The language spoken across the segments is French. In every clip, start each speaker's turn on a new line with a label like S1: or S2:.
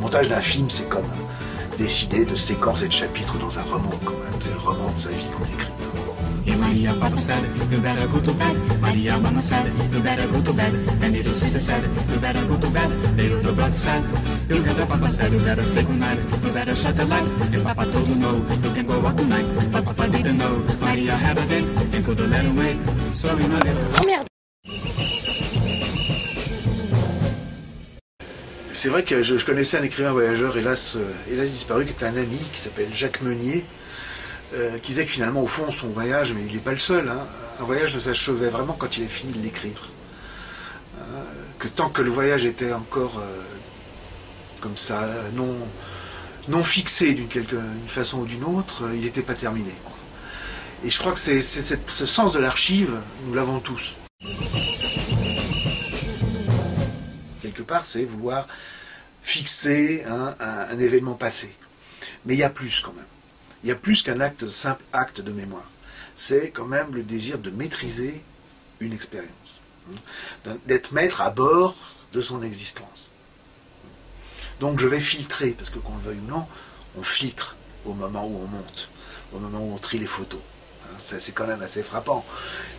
S1: montage d'un film, c'est comme décider de séquences et de chapitres dans un roman, quand même. C'est le roman de sa vie qu'on écrit.
S2: Maria Papa said, you better go to bed. Maria Mama said, you better go to bed. And little sister said, you better go to bed. The little brother said, you better Papa said, you better say goodnight. You better shut the light. If Papa told you no, you can go out tonight. But Papa didn't know. Maria had a date and couldn't let him wait. So in a little...
S3: Merde.
S1: C'est vrai que je connaissais un écrivain voyageur, hélas disparu, qui était un ami, qui s'appelle Jacques Meunier, qui disait que finalement, au fond, son voyage, mais il n'est pas le seul, hein, un voyage ne s'achevait vraiment quand il a fini de l'écrire. Que tant que le voyage était encore comme ça, non fixé d'une façon ou d'une autre, il n'était pas terminé. Et je crois que ce sens de l'archive, nous l'avons tous. Quelque part, c'est vouloir fixer un événement passé. Mais il y a plus quand même. Il y a plus qu'un simple acte de mémoire. C'est quand même le désir de maîtriser une expérience. D'être maître à bord de son existence. Donc je vais filtrer, parce que qu'on le veuille ou non, on filtre au moment où on monte, au moment où on trie les photos. Ça, c'est quand même assez frappant.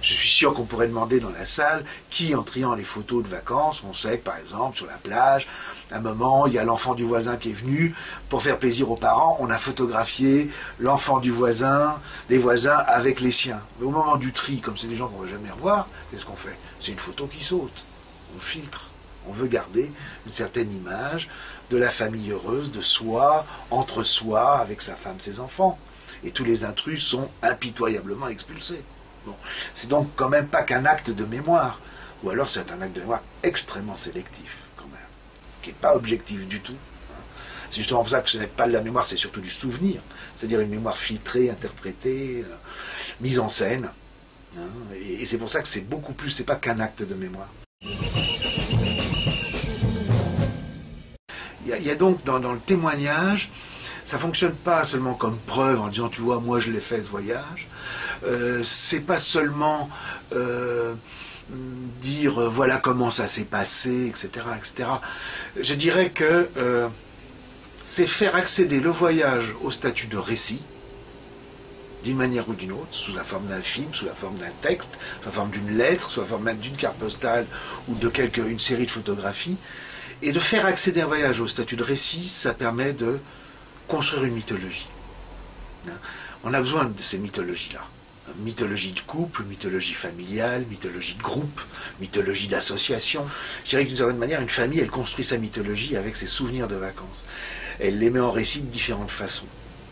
S1: Je suis sûr qu'on pourrait demander dans la salle qui, en triant les photos de vacances, on sait que, par exemple, sur la plage, à un moment, il y a l'enfant du voisin qui est venu, pour faire plaisir aux parents, on a photographié l'enfant du voisin, des voisins avec les siens. Mais au moment du tri, comme c'est des gens qu'on ne va jamais revoir, qu'est-ce qu'on fait? C'est une photo qui saute. On filtre. On veut garder une certaine image de la famille heureuse, de soi, entre soi, avec sa femme, ses enfants. Et tous les intrus sont impitoyablement expulsés. Bon. C'est donc quand même pas qu'un acte de mémoire, ou alors c'est un acte de mémoire extrêmement sélectif, quand même, qui n'est pas objectif du tout. C'est justement pour ça que ce n'est pas de la mémoire, c'est surtout du souvenir, c'est-à-dire une mémoire filtrée, interprétée, mise en scène. Et c'est pour ça que c'est beaucoup plus, c'est pas qu'un acte de mémoire. Il y a donc dans le témoignage, ça ne fonctionne pas seulement comme preuve en disant, tu vois, moi je l'ai fait ce voyage. C'est pas seulement dire, voilà comment ça s'est passé, etc., etc. Je dirais que c'est faire accéder le voyage au statut de récit, d'une manière ou d'une autre, sous la forme d'un film, sous la forme d'un texte, sous la forme d'une lettre, sous la forme même d'une carte postale ou de une série de photographies. Et de faire accéder un voyage au statut de récit, ça permet de construire une mythologie. On a besoin de ces mythologies-là. Mythologie de couple, mythologie familiale, mythologie de groupe, mythologie d'association. Je dirais que d'une certaine manière, une famille, elle construit sa mythologie avec ses souvenirs de vacances. Elle les met en récit de différentes façons.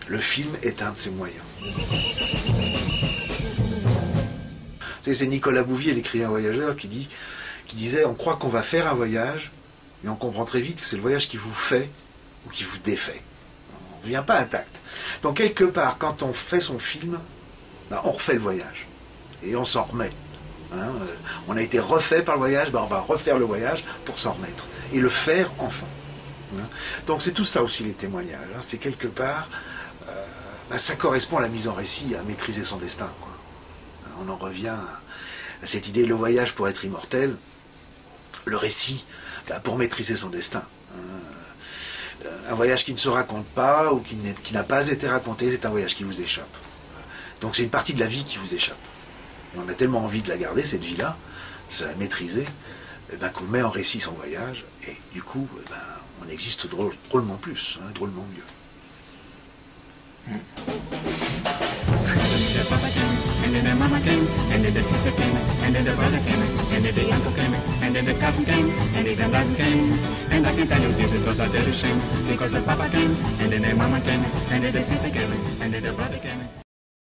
S1: Le film est un de ses moyens. C'est Nicolas Bouvier, l'écrivain voyageur, qui disait, on croit qu'on va faire un voyage, mais on comprend très vite que c'est le voyage qui vous fait ou qui vous défait. On ne vient pas intact. Donc quelque part, quand on fait son film, on refait le voyage. Et on s'en remet. On a été refait par le voyage, on va refaire le voyage pour s'en remettre. Et le faire enfin. Donc c'est tout ça aussi les témoignages. C'est quelque part, ça correspond à la mise en récit, à maîtriser son destin. On en revient à cette idée, le voyage pour être immortel, le récit pour maîtriser son destin. Un voyage qui ne se raconte pas ou qui n'a pas été raconté, c'est un voyage qui vous échappe. Donc c'est une partie de la vie qui vous échappe. Et on a tellement envie de la garder, cette vie-là, de la maîtriser, qu'on met en récit son voyage, et du coup, on existe drôlement plus, drôlement mieux.
S2: And then their mama came, and then their sister came, and then their brother came, and then the uncle came, and then the cousin came, and then the cousin came. And I can tell you this, it was a dirty shame, because the papa came, and then their mama came, and then the sister came, and then their brother came.